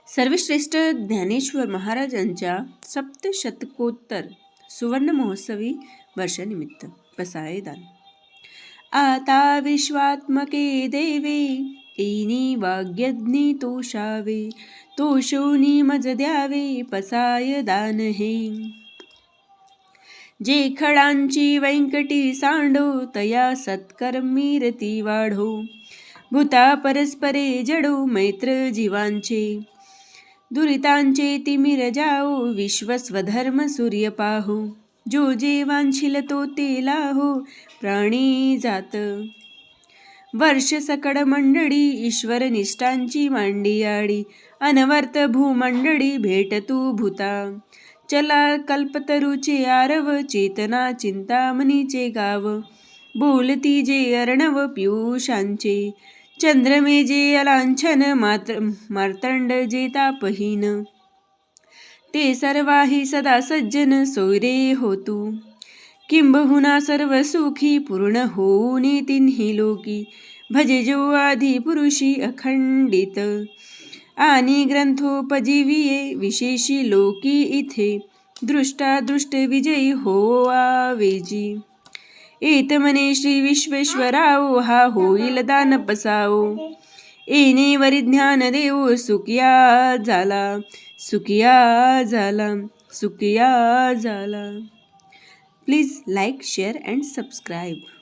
सर्वश्रेष्ठ ज्ञानेश्वर महाराजांच्या सप्तशतकोत्तर सुवर्ण महोत्सवी वर्षानिमित्त पसाये दान. आता विश्वात्मके देवे येनी वाग्यज्ञी तोषावे, तोषोनी मज द्यावे पसाय दान हे. जे खडांची व्यंकटी सांडो, तया सत्कर्मी रती वाढो. भूता परस्परे जडो, मैत्र जीवांचे दुरितांचे तिमिर जाओ. विश्व स्वधर्म सूर्य पाहो, जो जे वांछिल तो ते लाहो. प्राणी जात वर्ष सकड मंडळी, ईश्वर निष्ठांची मांडी आडी. अनवर्त भूमंडळी भेटतू भूता, चला कल्पतरूचे आरव. चेतना चिंतामणीचे गाव, बोलती जे अर्णव पियुषांचे. चंद्रमे जे अलांछन, मार्तंड जे तापहीन. ते सर्वाही सदा सज्जन, सोयरे होतू. किंबहुना सर्व सुखी, पूर्ण होऊनी तिन्ही लोकी. भजे जो आधी पुरुषी अखंडित, आणि ग्रंथोपजीविये विशेषी लोकी इथे. दृष्टा दृष्ट विजयी होआ वेजी. एतमने श्री विश्वेश्वराओ, हा होईल दान पसाओ. येणे वरी ज्ञान देऊ, सुखिया झाला, सुखिया झाला, सुखिया झाला. Please like, share and subscribe.